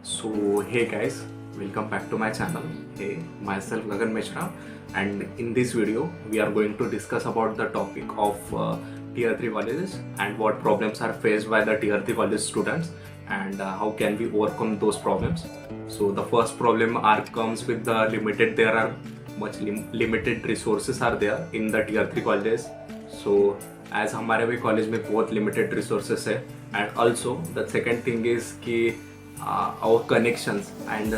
So hey guys, welcome back to my channel. Hey, myself Gagan Mishra, and in this video we are going to discuss about the topic of tier 3 colleges and what problems are faced by the tier 3 college students and how can we overcome those problems. So the first problem comes with the limited, there are limited resources are there in the tier 3 colleges. So as हमारे भी college में बहुत limited resources है, and also the second thing is कि our connections and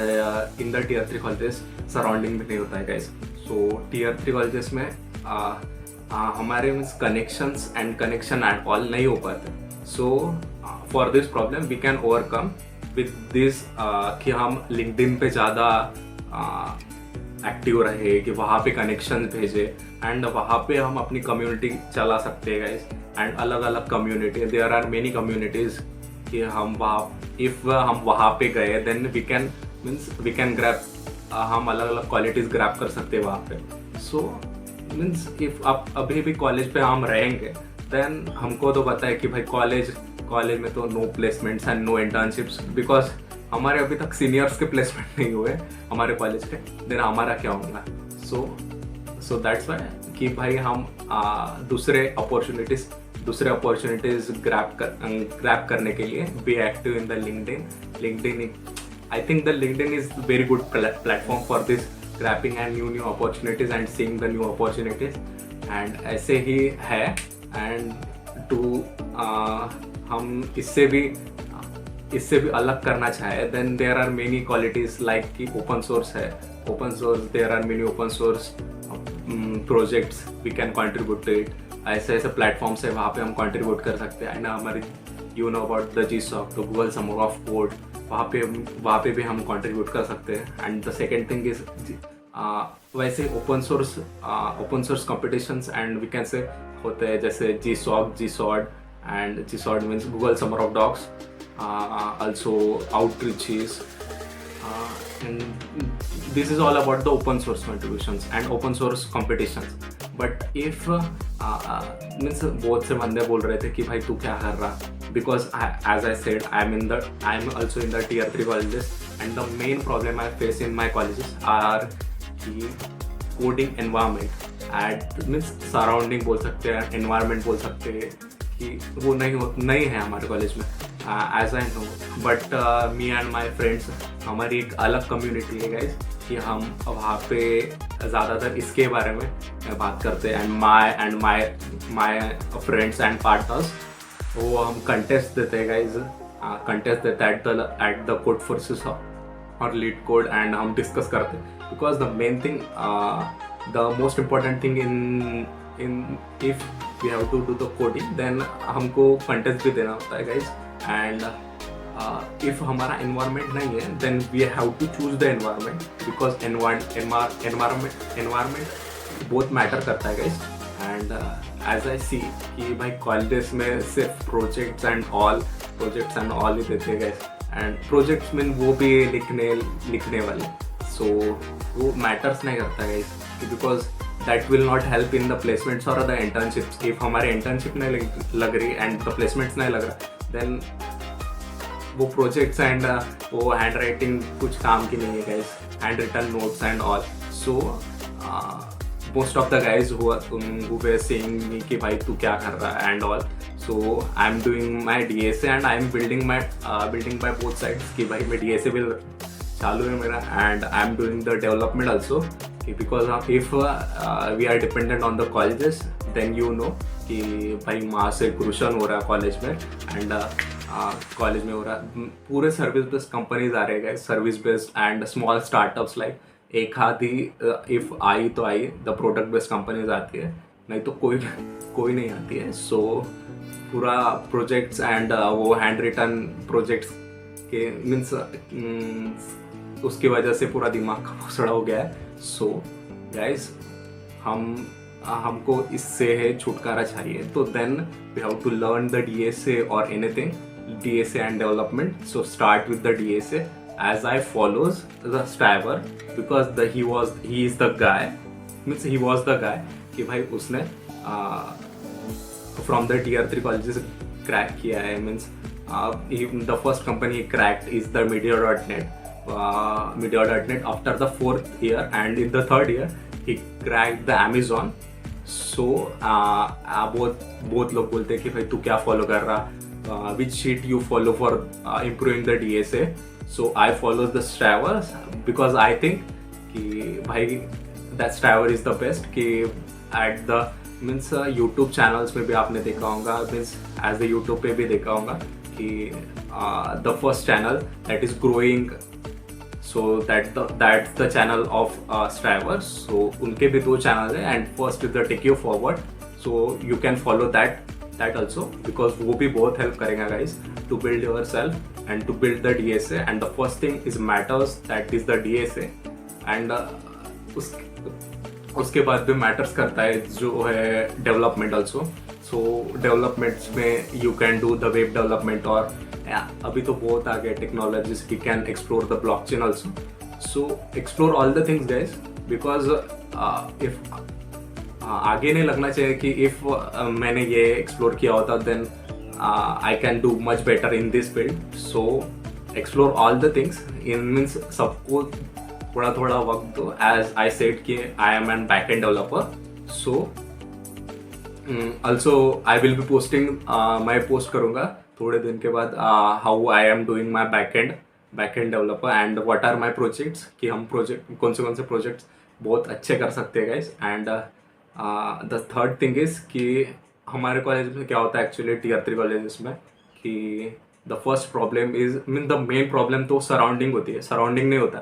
in the tier 3 colleges surrounding में नहीं होता है guys. So tier 3 colleges में हमारे connections and connection at all नहीं हो पाते. So for this problem we can overcome with this कि हम LinkedIn पे ज़्यादा एक्टिव रहे, कि वहाँ पे कनेक्शन भेजे एंड वहाँ पे हम अपनी कम्युनिटी चला सकते हैं गाइस. एंड अलग अलग community, there are many communities कि हम वहाँ इफ़ हम वहाँ पे गए देन वी कैन ग्रैब, हम अलग अलग क्वालिटीज़ ग्रैब कर सकते हैं वहाँ पे. सो मीन्स इफ़ आप अभी भी कॉलेज पे हम रहेंगे देन हमको तो पता है कि भाई कॉलेज में तो no placements and no internships, because हमारे अभी तक सीनियर्स के प्लेसमेंट नहीं हुए हमारे कॉलेज के. देन हमारा क्या होगा? सो दैट्स वाई कि भाई हम दूसरे अपॉर्चुनिटीज ग्रैब करने के लिए be active in the LinkedIn. I think the LinkedIn is very good platform for this grapping and new opportunities and seeing the new opportunities. And ऐसे ही है. एंड टू हम इससे भी अलग करना चाहे then there are many qualities like कि ओपन सोर्स है. There are many open source projects we can contribute to it. ऐसे प्लेटफॉर्म्स है, वहाँ पे हम कंट्रीब्यूट कर सकते हैं. एंड हमारे you know about the GSOC, the Google summer of code, वहाँ पे भी हम कंट्रीब्यूट कर सकते हैं. And the second thing is वैसे open source competitions and we can say होते हैं जैसे GSOD and GSOD means Google summer of docs, also outreaches, and this is all about the open source contributions and open source competitions. But if means बहुत से बंदे बोल रहे थे कि भाई तू क्या कर रहा, because as I said I'm also in the tier 3 colleges, and the main problem I face in my colleges are the coding environment and means surrounding बोल सकते हैं, environment बोल सकते हैं कि वो नहीं है हमारे कॉलेज में. As I know, but me and my friends, हमारी एक अलग कम्युनिटी है गाइज कि हम वहाँ पे ज़्यादातर इसके बारे में बात करते हैं. And my friends and partners वो हम कंटेस्ट देते हैं गाइज, कंटेस्ट देते हैं एट द कोड फोर्सेस और लीड कोड, एंड हम डिस्कस करते हैं. Because the main thing, the most important thing in if we have to do the coding then हमको कंटेस्ट भी देना होता है गाइज. एंड इफ हमारा एनवायरनमेंट नहीं है then we have to choose the environment, because environment बहुत matter करता है गाइज. एंड एज आई सी कि भाई कॉलेजेस में सिर्फ प्रोजेक्ट्स एंड ऑल ही देते हैं गाइज. एंड प्रोजेक्ट्स मीन वो भी लिखने वाले, सो वो मैटर्स नहीं करता है guys, because that will not help in the placements or the internships. if हमारे internship नहीं लग रही and the placements नहीं लग रहा then वो projects and वो handwriting कुछ काम की नहीं है guys, handwritten notes and all. So most of the guys who were saying me कि भाई तू क्या कर रहा है and all, so I'm doing my DSA and I'm building by both sides कि भाई मैं DSA भी चालू है मेरा and I'm doing the development also. Because if we are dependent on the colleges then you know कि भाई वहाँ से क्रूशन हो रहा है कॉलेज में, एंड कॉलेज में हो रहा है. पूरे सर्विस बेस्ड कंपनीज आ रहे हैं, service based and small startups like एक आधी if I the product based companies आती है, नहीं तो कोई नहीं आती है. सो पूरा प्रोजेक्ट्स एंड वो हैंड रिटन प्रोजेक्ट्स के मीन्स उसकी वजह से पूरा दिमाग का फसड़ा हो गया है. सो गाइज हमको इससे छुटकारा चाहिए, तो then we have to learn the DSA और anything DSA and development. So start with the DSA as I follows the Stiver, because he is the guy, means he was the guy कि भाई उसने from the tier 3 colleges crack किया है. Means The first company he cracked is the Meteor.net. Meteor.net after the 4th year, and in the 3rd year he cracked the Amazon. So बहुत लोग बोलते हैं कि भाई तू क्या फॉलो कर रहा, which sheet you follow for improving the DSA. So I follow the Striver because I think कि भाई that Striver is the best. कि at the means YouTube channels में भी आपने देखा होगा, मीन्स एज द यूट्यूब पे भी देखा होगा कि the first channel that is growing, so that's the channel of Strivers. So उनके भी 2 चैनल है, and first is the Take You Forward, so you can follow that also because वो भी बहुत हेल्प करेगा guys to build yourself and to build the DSA. And the first thing is matters, that is the DSA, and उसके बाद भी matters करता है जो है डेवलपमेंट ऑल्सो. सो डेवलपमेंट्स में you can do the web development, और अभी तो बहुत आ गए technologies, we can explore the blockchain also. So explore all the things guys, because if आगे नहीं लगना चाहिए कि इफ मैंने ये एक्सप्लोर किया होता then I can do much better in this field. So explore all the things in means सबको थोड़ा थोड़ा वक्त दो. एज आई सेड कि I am an back end developer, so also I will be posting, मैं post करूँगा थोड़े दिन के बाद how I am doing my back end developer and what are my projects, कि हम प्रोजेक्ट कौन से प्रोजेक्ट्स बहुत अच्छे कर सकते हैं guys. And the third thing is कि हमारे कॉलेज में क्या होता है एक्चुअली टियर 3 कॉलेजेस में, कि the first problem is mean the main problem तो सराउंडिंग होती है, सराउंडिंग नहीं होता.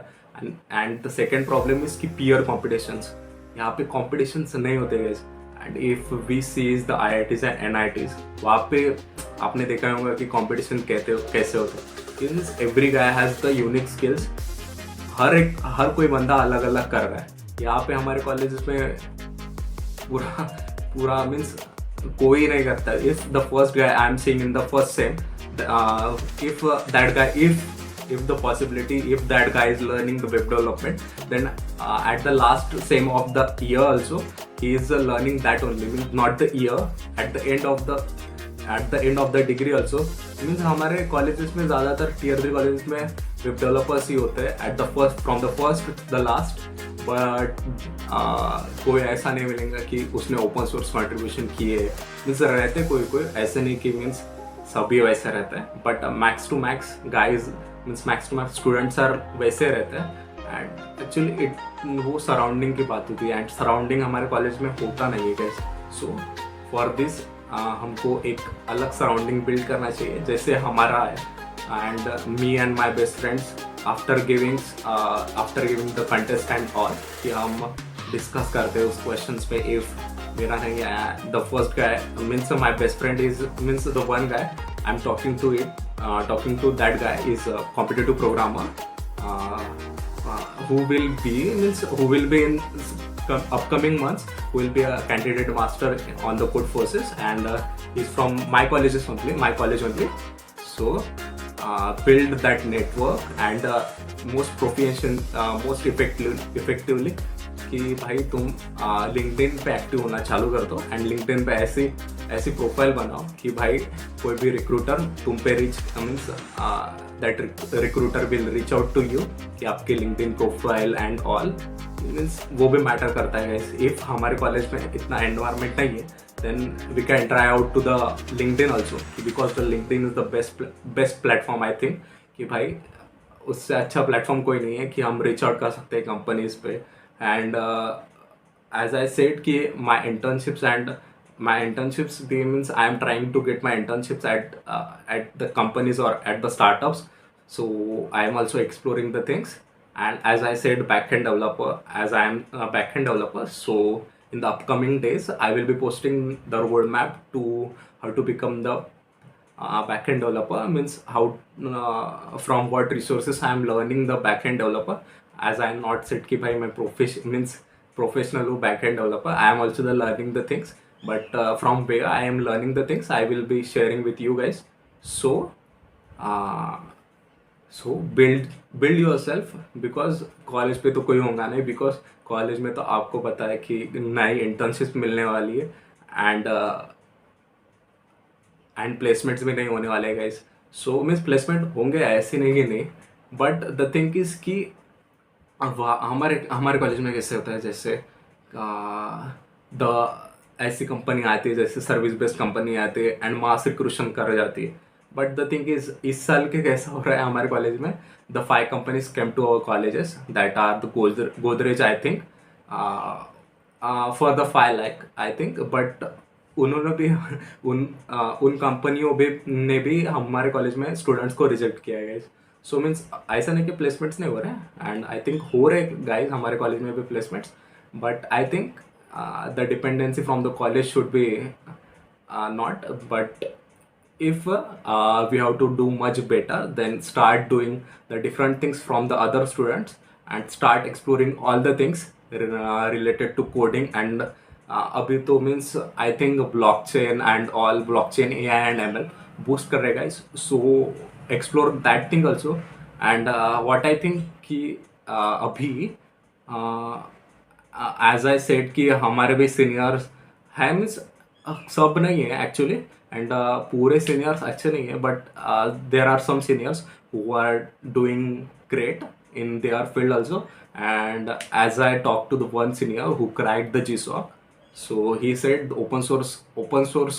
And the second problem is कि पीयर कॉम्पिटिशन्स, यहाँ पे कॉम्पिटिशन्स नहीं होते guys. And if we sees the IITs and NITs, वहाँ पे आपने देखा होगा कि कंपटीशन कैसे होता है. Every guy has the unique skills, हर कोई बंदा अलग अलग कर रहा है. यहाँ पे हमारे कॉलेजेस में पूरा मीन्स कोई नहीं करता. If the first guy I am seeing in the first sem, if that guy if the possibility, if that guy is learning the web development, then at the last same of the year also he is learning that only, means not the year, at the end of the degree also. means हमारे colleges में ज़्यादातर tier 3 colleges में web developers ही होते हैं at the first, from the first to the last. but कोई ऐसा नहीं मिलेगा कि उसने open source contribution किए. means रहते कोई ऐसे नहीं कि means सभी वैसे रहते हैं, but max to max guys means max to max students are वैसे रहते हैं. एंड एक्चुअली वो सराउंडिंग की बात होती है, एंड सराउंडिंग हमारे कॉलेज में होता नहीं है गाइस. सो फॉर दिस हमको एक अलग सराउंडिंग बिल्ड करना चाहिए जैसे हमारा है. And me and my best friends after giving the contest and all, कि हम डिस्कस करते हैं उस क्वेश्चन पे. इफ मेरा नहीं आया, the first guy means my best friend is means the one guy I am talking to that guy is a competitive programmer who will be in upcoming months, who will be a candidate master on the code forces, and he's from my college only. So build that network and most effectively कि भाई तुम LinkedIn पे active होना चालू कर दो. And LinkedIn पे ऐसी प्रोफाइल बनाओ कि भाई कोई भी रिक्रूटर तुम पे means that recruiter will reach out to you, कि आपके LinkedIn profile and all means वो भी मैटर करता है गाइस. इफ हमारे कॉलेज में इतना एनवायरनमेंट नहीं है then we can try out to the LinkedIn also, because the LinkedIn is the best platform. I think कि भाई उससे अच्छा प्लेटफॉर्म कोई नहीं है कि हम रीच आउट कर सकते हैं कंपनीज पे. And as I said कि my internships means I am trying to get my internships at the companies or at the startups. So I am also exploring the things. And as I said, as I am a backend developer, so in the upcoming days I will be posting the roadmap to how to become the backend developer. Means how from what resources I am learning the backend developer. As I am not said कि भाई मैं professional हूँ backend developer, I am also learning the things, but from where I am learning the things I will be sharing with you guys. So build yourself, because college पे तो कोई होगा नहीं, because college में तो आपको पता है कि नई इंटर्नशिप मिलने वाली है एंड प्लेसमेंट्स भी नहीं होने वाले हैं गाइस. सो मीन्स प्लेसमेंट होंगे ऐसे नहीं कि नहीं, बट द थिंग इज कि हमारे हमारे कॉलेज में कैसे होता है, जैसे द ऐसी कंपनी आती है जैसे सर्विस बेस्ड कंपनी आती है एंड मास रिक्रूशन कर जाती है। बट द थिंग इज इस साल के कैसा हो रहा है हमारे कॉलेज में, the 5 companies came to our colleges that are the Godrej I think for the 5 lakh I think. But उन्होंने भी उन कंपनियों भी ने भी हमारे कॉलेज में स्टूडेंट्स को रिजेक्ट किया है गाइस। सो मीन्स ऐसा नहीं कि प्लेसमेंट्स नहीं हो रहे हैं, एंड आई थिंक हो रहे गाइस हमारे कॉलेज में भी placements, but I think the dependency from the college should be not. But if we have to do much better, then start doing the different things from the other students and start exploring all the things related to coding. And अभी तो means I think blockchain and all blockchain AI and ML boost कर रहेगा इस, सो explore that thing also. And what I think कि अभी as I said कि हमारे भी सीनियर्स हैं, मीन्स सब नहीं है एक्चुअली, एंड पूरे सीनियर्स अच्छे नहीं है, but there are some seniors who are doing great in their field also. And as I talked to the one senior who cracked the GSOC, so he said open source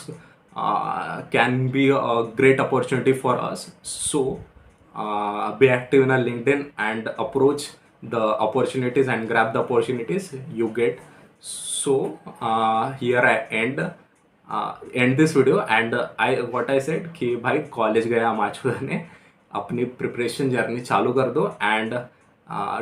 can be a great opportunity for us. So be active in a LinkedIn and approach the opportunities and grab the opportunities you get. So here I end this video, and what I said कि भाई college गया आज ने अपनी preparation journey चालू कर दो, and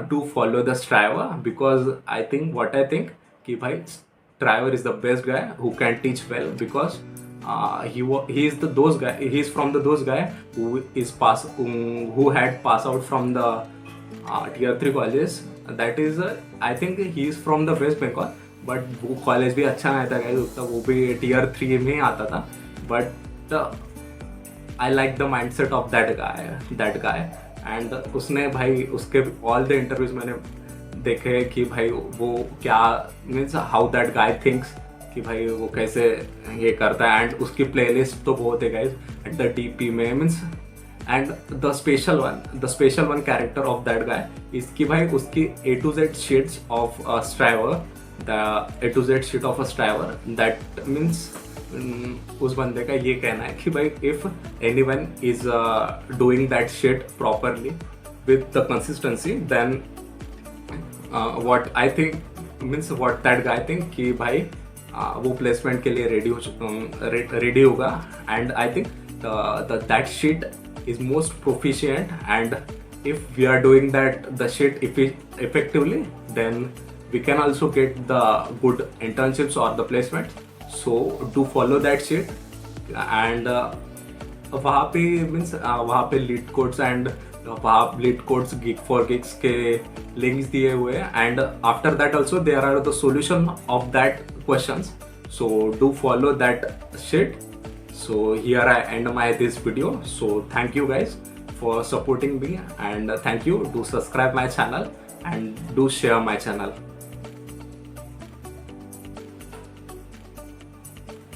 do follow the Striver, because I think what I think कि भाई striver is the best guy who can teach well, because he is those guy, he is from those guy who had pass out from the tier 3 colleges. That is I think he is from the West Bengal, but वो college भी अच्छा नहीं था guys उसका, वो भी tier 3 में ही आता था, but I like the mindset of that guy and उसने भाई उसके all the interviews मैंने देखे कि भाई वो क्या means how that guy thinks कि भाई वो कैसे ये करता है, एंड उसकी प्लेलिस्ट तो बहुत है गाइस एट द DP में means. And the special one character of that guy is कि भाई उसकी A to Z sheets of a striver, the A to Z sheet of a striver, that means उस बंदे का ये कहना है कि भाई if anyone is doing that shit properly with the consistency, then what I think means what that guy think कि भाई वो प्लेसमेंट के लिए रेडी होगा। And I think that shit is most proficient, and if we are doing that the shit effectively, then we can also get the good internships or the placements. So do follow that shit, and वहाँ पे means वहाँ पे LeetCode and वहाँ LeetCode GeeksforGeeks के links दिए हुए हैं, and after that also there are the solution of that questions. So do follow that shit. So here I end this video. So thank you guys for supporting me, and thank you. Do subscribe my channel and do share my channel.